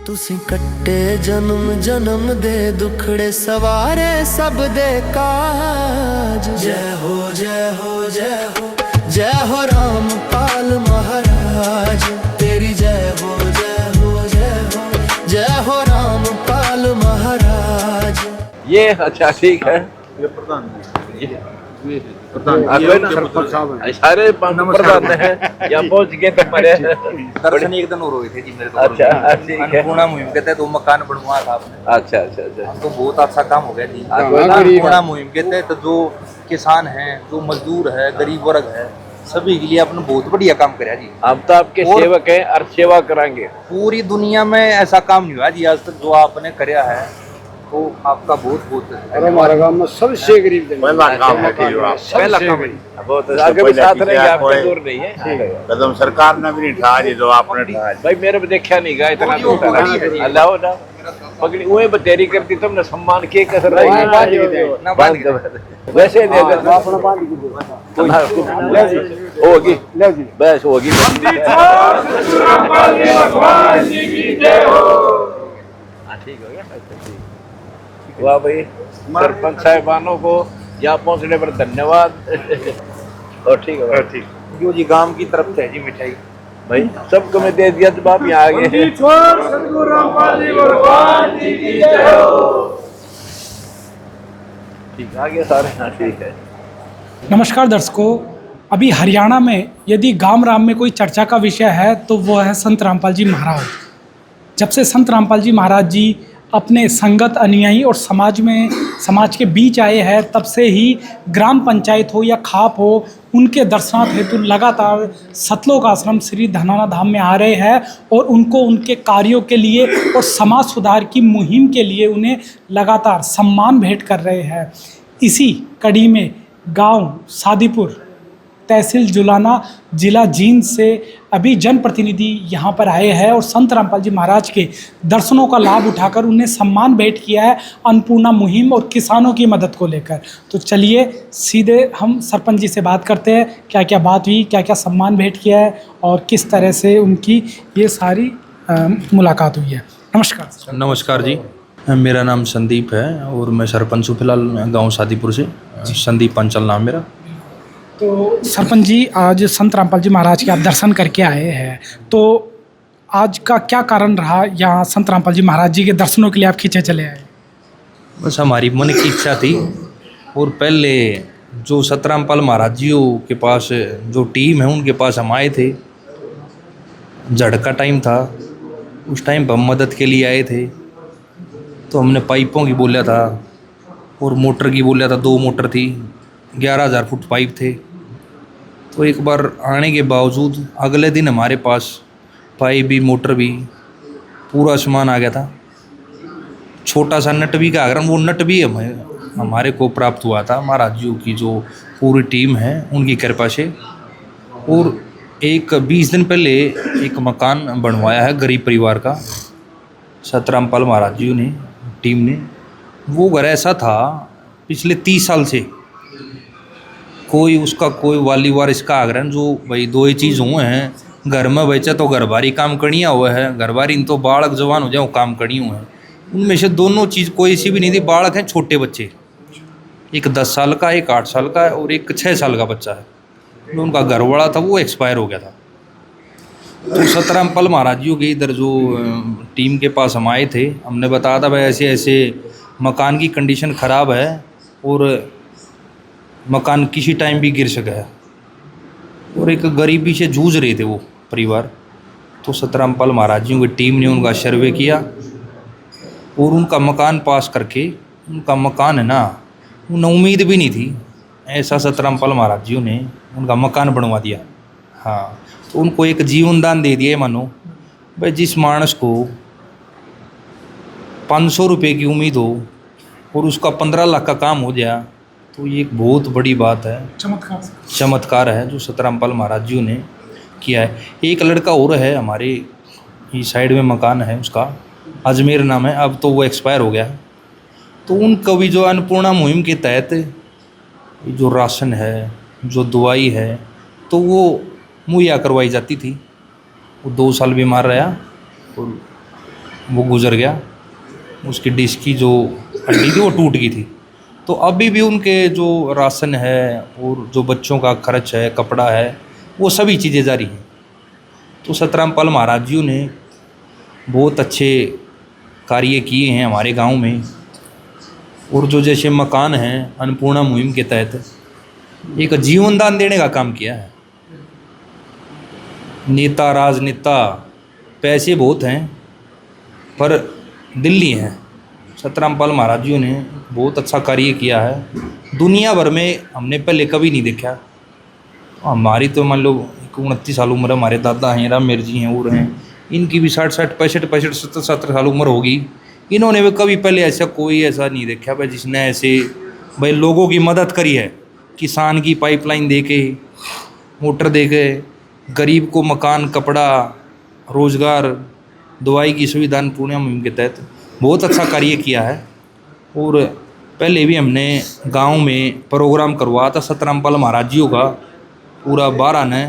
तुसी कट्टे जन्म जन्म दे दुखड़े सवारे सब दे काज। जय हो जय हो जय हो जय हो रामपाल महाराज तेरी जय हो जय हो जय हो जय हो रामपाल महाराज। ये अच्छा ठीक है। ये प्रधान सारे प्रधान हैं या पहुंच गए तुम्हारे दर्शन एक दिन और हुए थे जी मेरे तो। अच्छा ठीक है। अन्नपूर्णा मुहिम के तहत 2 मकान बनवाया था आपने। अच्छा अच्छा अच्छा तो बहुत अच्छा काम हो गया जी। अन्नपूर्णा मुहिम के तहत जो किसान हैं, जो मजदूर है, गरीब वर्ग है, सभी के लिए आपने बहुत बढ़िया काम कराया जी। हम तो आपके सेवक हैं और सेवा कराएंगे। पूरी दुनिया में ऐसा काम नहीं हुआ जी आज तक जो आपने कराया है, तो आपका बहुत बहुत हमारा गांव में सबसे गरीब पहला काम है कि पहला काम है। बहुत आगे भी साथ रहेंगे, आपके दूर नहीं है। कदम सरकार ने भी नहीं उठाया जी जो आपने उठाया। भाई मेरे को देखा नहीं गा इतना तो अल्लाह हो ना पकड़ी वही बतेरी करती तुमने सम्मान के कसर रही वैसे होगी बस होगी। ठीक हो गया। वाह भाई सरपंच साहिबानों को यहाँ पहुँचने पर धन्यवाद। और ठीक है ठीक जो जी गांव की तरफ से है जी मिठाई भाई सबको मैं दे दिया जब आप यहाँ आ गए। ठीक आ गया सारे। हाँ ठीक है। नमस्कार दर्शकों, अभी हरियाणा में यदि गांव राम में कोई चर्चा का विषय है तो वो है संत रामपाल जी महाराज। जब से संत रामपाल जी महाराज जी अपने संगत अनुयायी और समाज के बीच आए हैं तब से ही ग्राम पंचायत हो या खाप हो उनके दर्शनार्थ हेतु लगातार सतलोक आश्रम श्री धनाना धाम में आ रहे हैं और उनको उनके कार्यों के लिए और समाज सुधार की मुहिम के लिए उन्हें लगातार सम्मान भेंट कर रहे हैं। इसी कड़ी में गांव सादीपुर तहसील जुलाना जिला जींद से अभी जनप्रतिनिधि यहां पर आए हैं और संत रामपाल जी महाराज के दर्शनों का लाभ उठाकर उन्हें सम्मान भेंट किया है अन्नपूर्णा मुहिम और किसानों की मदद को लेकर। तो चलिए सीधे हम सरपंच जी से बात करते हैं, क्या क्या बात हुई, क्या क्या सम्मान भेंट किया है और किस तरह से उनकी ये सारी मुलाकात हुई है। नमस्कार। नमस्कार जी, मेरा नाम संदीप है और मैं सरपंच हूँ फिलहाल गांव सादीपुर से। संदीप पंचल नाम मेरा। तो सरपंच जी, आज संत रामपाल जी महाराज के आप दर्शन करके आए हैं, तो आज का क्या कारण रहा यहाँ संत रामपाल जी महाराज जी के दर्शनों के लिए आप खींचे चले आए? बस हमारी मन की इच्छा थी और पहले जो संत रामपाल महाराज जी के पास जो टीम है उनके पास हम आए थे। जड़ का टाइम था, उस टाइम पर हम मदद के लिए आए थे। तो हमने पाइपों की बोला था और मोटर की बोला था। 2 मोटर थी, 11,000 फुट पाइप थे। तो एक बार आने के बावजूद अगले दिन हमारे पास पाइप भी मोटर भी पूरा सामान आ गया था। छोटा सा नट भी का अगर वो नट भी हमारे को प्राप्त हुआ था महाराज जी की जो पूरी टीम है उनकी कृपा से। और 20 दिन पहले एक मकान बनवाया है गरीब परिवार का संत रामपाल महाराज जी ने टीम ने। वो घर ऐसा था पिछले 30 साल से कोई वाली वारिस का आग्रह जो भाई 2 ही चीज़ हुए हैं घर में बच्चा तो घरबारी काम करिया हुआ है, घरबारी तो बालक जवान हो जाओ काम करी हुए हैं। उनमें से दोनों चीज़ कोई सी भी नहीं थी। बालक हैं छोटे बच्चे, एक 10 साल का, एक 8 साल का और एक 6 साल का बच्चा है। उनका घर वाला था वो एक्सपायर हो गया था। तो संत रामपाल महाराज जी के इधर जो टीम के पास हम आए थे, हमने बताया था भाई ऐसे ऐसे मकान की कंडीशन ख़राब है और मकान किसी टाइम भी गिर सका है और एक गरीबी से जूझ रहे थे वो परिवार। तो संत रामपाल महाराज जी की टीम ने उनका सर्वे किया और उनका मकान पास करके उनका मकान है ना, उन्हें उम्मीद भी नहीं थी ऐसा संत रामपाल महाराज जी ने उनका मकान बनवा दिया। हाँ, तो उनको एक जीवन दान दे दिया। मानो भाई जिस मानस को 500 रुपये की उम्मीद हो और उसका 15 लाख का काम हो जाए तो ये एक बहुत बड़ी बात है, चमत्कार है जो संत रामपाल महाराज जी ने किया है। एक लड़का और है हमारे इस साइड में मकान है उसका, अजमेर नाम है, अब तो वो एक्सपायर हो गया। तो उनका भी जो अन्नपूर्णा मुहिम के तहत जो राशन है, जो दवाई है, तो वो मुहैया करवाई जाती थी। वो 2 साल बीमार रहा और वो गुजर गया, उसकी डिश की जो हड्डी थी वो टूट गई थी। तो अभी भी उनके जो राशन है और जो बच्चों का खर्च है, कपड़ा है, वो सभी चीज़ें जारी हैं। तो सतरामपाल महाराज जी ने बहुत अच्छे कार्य किए हैं हमारे गांव में। और जो जैसे मकान हैं, अन्नपूर्णा मुहिम के तहत एक जीवन दान देने का काम किया है। नेता राजनेता पैसे बहुत हैं पर दिल्ली हैं। सतरामपाल महाराज जी ने बहुत अच्छा कार्य किया है, दुनिया भर में हमने पहले कभी नहीं देखा। हमारी तो मान लो 29 साल उम्र है, हमारे दादा हैं, रामेर जी हैं और हैं, इनकी भी 60 65 70 साल उम्र होगी। इन्होंने भी कभी पहले ऐसा कोई ऐसा नहीं देखा भाई जिसने ऐसे भाई लोगों की मदद करी है। किसान की पाइपलाइन दे के, मोटर दे के, गरीब को मकान, कपड़ा, रोज़गार, दवाई की सुविधा अन्नपूर्णा मुहिम के तहत बहुत अच्छा कार्य किया है। और पहले भी हमने गांव में प्रोग्राम करवाया था सतरामपाल महाराज जी का, पूरा 12 ने,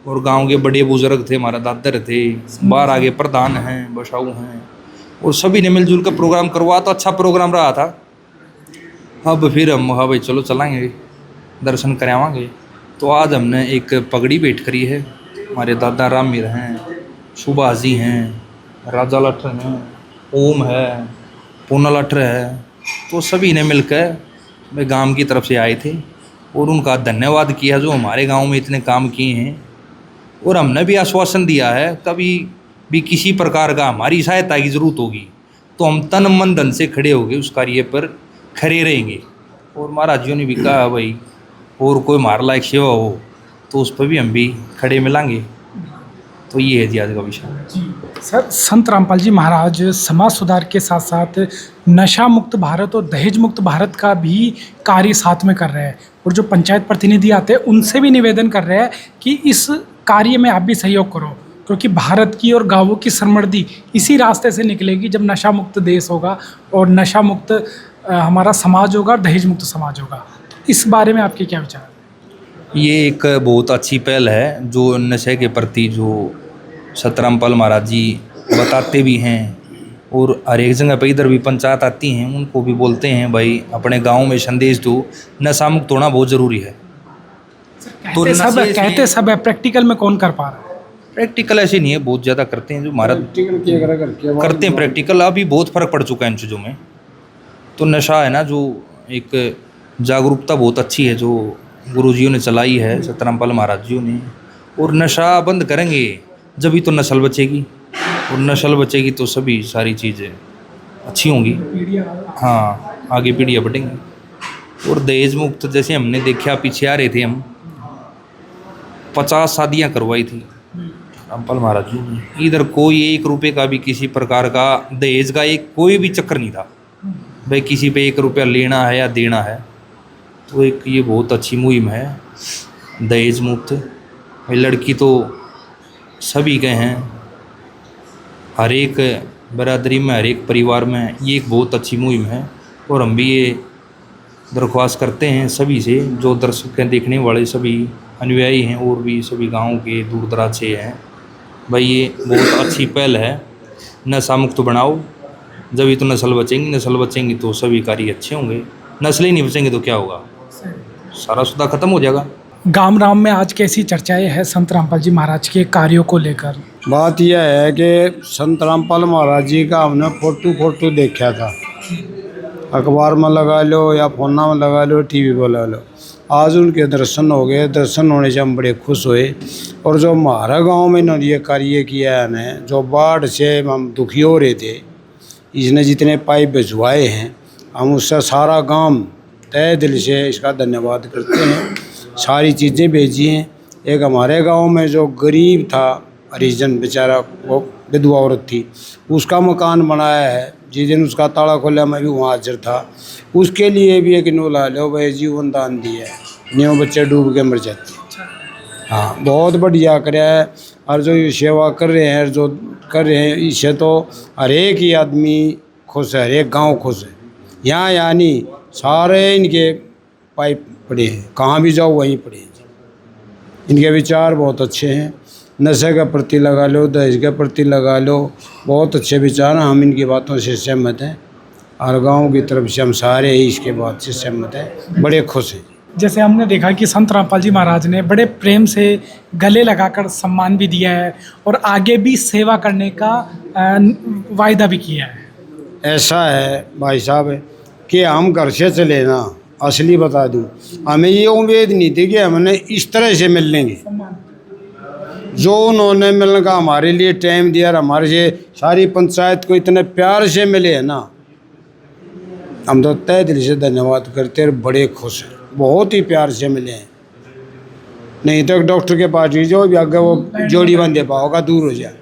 और गांव के बड़े बुजुर्ग थे, हमारा दादर थे, 12 आगे प्रधान हैं, बसाऊ हैं, और सभी ने मिलजुल कर प्रोग्राम करवाया। तो अच्छा प्रोग्राम रहा था। अब फिर हम हाँ भाई चलो चलेंगे, दर्शन करावांगे। तो आज हमने एक पगड़ी भेंट करी है। हमारे दादा रामेर हैं, सुभाष जी हैं, राजा लट्ठर हैं, ओम है, पूना लट्ठर है। तो सभी ने मिलकर मैं गांव की तरफ से आए थे और उनका धन्यवाद किया जो हमारे गांव में इतने काम किए हैं। और हमने भी आश्वासन दिया है कभी भी किसी प्रकार का हमारी सहायता की ज़रूरत होगी तो हम तन मन धन से खड़े होंगे, उस कार्य पर खड़े रहेंगे। और महाराज जी ने भी कहा भाई और कोई हमारे लायक सेवा हो तो उस पर भी हम भी खड़े मिलांगे। तो ये है जी आज का विषय। सर, संत रामपाल जी महाराज समाज सुधार के साथ साथ नशा मुक्त भारत और दहेज मुक्त भारत का भी कार्य साथ में कर रहे हैं। और जो पंचायत प्रतिनिधि आते हैं उनसे भी निवेदन कर रहे हैं कि इस कार्य में आप भी सहयोग करो, क्योंकि भारत की और गाँवों की समृद्धि इसी रास्ते से निकलेगी जब नशा मुक्त देश होगा और नशा मुक्त हमारा समाज होगा और दहेज मुक्त समाज होगा। इस बारे में आपके क्या विचार? ये एक बहुत अच्छी पहल है जो नशे के प्रति जो सतरामपाल महाराज जी बताते भी हैं। और हर एक जगह पे इधर भी पंचायत आती हैं, उनको भी बोलते हैं भाई अपने गांव में संदेश दो, नशा मुक्त होना बहुत ज़रूरी है। तो कहते सब है, प्रैक्टिकल में कौन कर पा रहा है? प्रैक्टिकल ऐसे नहीं है, बहुत ज़्यादा करते हैं जो हमारा करते हैं प्रैक्टिकल। अभी बहुत फ़र्क पड़ चुका है इन चीज़ों में। तो नशा है ना, जो एक जागरूकता बहुत अच्छी है जो गुरुजियों ने चलाई है, सतरामपाल महाराज जी ने। और नशा बंद करेंगे जब ही तो नस्ल बचेगी, और नस्ल बचेगी तो सभी सारी चीज़ें अच्छी होंगी। हाँ, आगे पीढ़ियाँ बढ़ेंगी। और दहेज मुक्त जैसे हमने देखा, पीछे आ रहे थे हम, 50 शादियाँ करवाई थी रामपाल महाराज जी ने। इधर कोई 1 रुपये का भी किसी प्रकार का दहेज का एक कोई भी चक्कर नहीं था भाई किसी पे 1 रुपया लेना है या देना है। तो एक ये बहुत अच्छी मुहिम है दहेज मुक्त। भाई लड़की तो सभी के हैं, हर एक बरादरी में, हर एक परिवार में ये एक बहुत अच्छी मुहिम है। और हम भी ये दरख्वास्त करते हैं सभी से, जो दर्शक हैं, देखने वाले सभी अनुयायी हैं और भी सभी गाँव के दूर दराज से हैं, भाई ये बहुत अच्छी पहल है। नशा मुक्त बनाओ, जब ही तो नस्ल बचेंगी, नस्ल बचेंगी तो सभी कार्य अच्छे होंगे। नस्लें नहीं बचेंगे तो क्या होगा, सारा सुधा खत्म हो जाएगा। गाम राम में आज कैसी चर्चाएं हैं संत रामपाल जी महाराज के कार्यों को लेकर? बात यह है कि संत रामपाल महाराज जी का हमने फोटो देखा था, अखबार में लगा लो या फोन में लगा लो, टीवी पर लगा लो। आज उनके दर्शन हो गए, दर्शन होने से हम बड़े खुश हुए। और जो हमारा गांव में इन्होंने ये कार्य किया है ने, जो बाढ़ से हम दुखी हो रहे थे, इसने जितने पाइप भिजवाए हैं, हम उससे सारा गांव तय दिल से इसका धन्यवाद करते हैं। सारी चीज़ें भेजी हैं। एक हमारे गांव में जो गरीब था, हरिजन बेचारा, वो विधवा औरत थी, उसका मकान बनाया है। जिस दिन उसका ताला खोला मैं भी वहाँ हाजिर था। उसके लिए भी एक नोला लो भाई, जीवन दान दिया है, न्यू बच्चे डूब के मर जाते। हाँ, बहुत बढ़िया कराया है। और जो ये सेवा कर रहे हैं, जो कर रहे हैं, इससे तो हर एक ही आदमी खुश है, हर एक गाँव खुश है। यहाँ यानी सारे इनके पाइप पड़े हैं, कहाँ भी जाओ वहीं पड़े हैं। इनके विचार बहुत अच्छे हैं। नशे के प्रति लगा लो, दहेज के प्रति लगा लो, बहुत अच्छे विचार हैं। हम इनकी बातों से सहमत हैं और गांव की तरफ से हम सारे ही इसके बात से सहमत हैं, बड़े खुश हैं। जैसे हमने देखा कि संत रामपाल जी महाराज ने बड़े प्रेम से गले लगाकर सम्मान भी दिया है और आगे भी सेवा करने का वायदा भी किया है। ऐसा है भाई साहब कि हम घर से चले ना, असली बता दूं, हमें ये उम्मीद नहीं थी कि हमने इस तरह से मिल लेंगे। जो उन्होंने मिलने का हमारे लिए टाइम दिया और हमारे से सारी पंचायत को इतने प्यार से मिले हैं ना, हम तो तहे दिल से धन्यवाद करते हैं, बड़े खुश हैं, बहुत ही प्यार से मिले हैं। नहीं तो डॉक्टर के पास भी जो भी आगे वो जोड़ी बंदे पाओगा दूर हो जाए,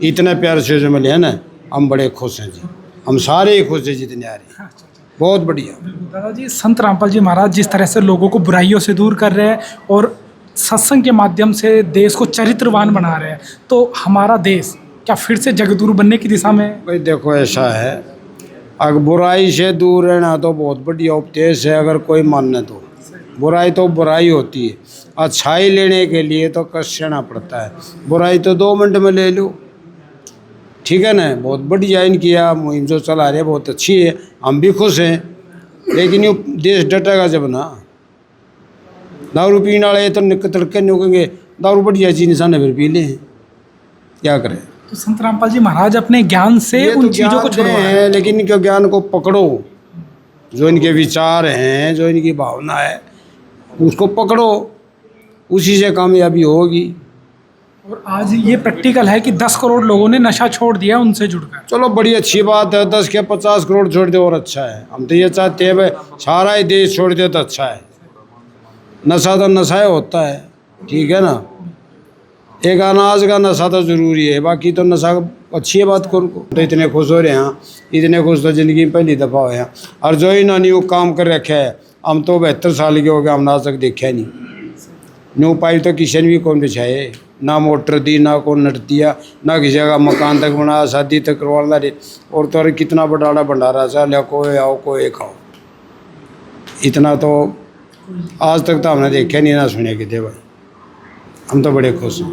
इतने प्यार से जो मिले हैं ना, हम बड़े खुश हैं जी, हम सारे ही खुश हैं जितने आ रहे हैं, बहुत बढ़िया। दादाजी, संत रामपाल जी महाराज जिस तरह से लोगों को बुराइयों से दूर कर रहे हैं और सत्संग के माध्यम से देश को चरित्रवान बना रहे हैं, तो हमारा देश क्या फिर से जगदगुरु बनने की दिशा में? भाई देखो ऐसा है, अगर बुराई से दूर रहना तो बहुत बढ़िया उपदेश है, अगर कोई माने तो। बुराई तो बुराई होती है, अच्छाई लेने के लिए तो कष्ट सहना पड़ता है। बुराई तो 2 मिनट में ले लो, ठीक है ना। बहुत बढ़िया इनकी मुहिम जो चला रहे बहुत अच्छी है, हम भी खुश हैं। लेकिन ये देश डटेगा जब ना, दारू पीने वाले तो निक तड़के निकलेंगे, दारू बढ़िया चीज इंसान फिर पी लें, क्या करें। तो संत रामपाल जी महाराज अपने ज्ञान से ये उन तो चीज़ों को ज्ञान छुड़वा रहे हैं। हैं, लेकिन इनके ज्ञान को पकड़ो, जो इनके विचार हैं, जो इनकी भावना है, उसको पकड़ो, उसी से कामयाबी होगी। और आज ये प्रैक्टिकल है कि 10 करोड़ लोगों ने नशा छोड़ दिया उनसे जुड़कर। चलो बड़ी अच्छी बात है, 10 के 50 करोड़ छोड़ दे और अच्छा है। हम तो ये चाहते हैं भाई सारा ही देश छोड़ दे तो अच्छा है। नशा तो नशा ही होता है, ठीक है ना। एक अनाज का नशा तो ज़रूरी है, बाकी तो नशा अच्छी है बात करो। तो इतने खुश हो रहे हैं, इतने खुश तो ज़िंदगी में पहली दफ़ा हुए हैं। और जो इन्होंने वो काम कर रखा है, हम तो 72 साल के हो गए, हमने आज तक देखा नहीं। न्यू पाइप तो किसी ने भी कौन बिछाए, ना मोटर दी, ना कौन नट दिया, ना किसी का मकान तक बनाया, शादी तक करवा रहे। और तो कितना बड़ा भंडारा चल, कोई आओ कोई खाओ, इतना तो आज तक तो हमने देखा नहीं, ना सुने कि थे भाई। हम तो बड़े खुश हैं।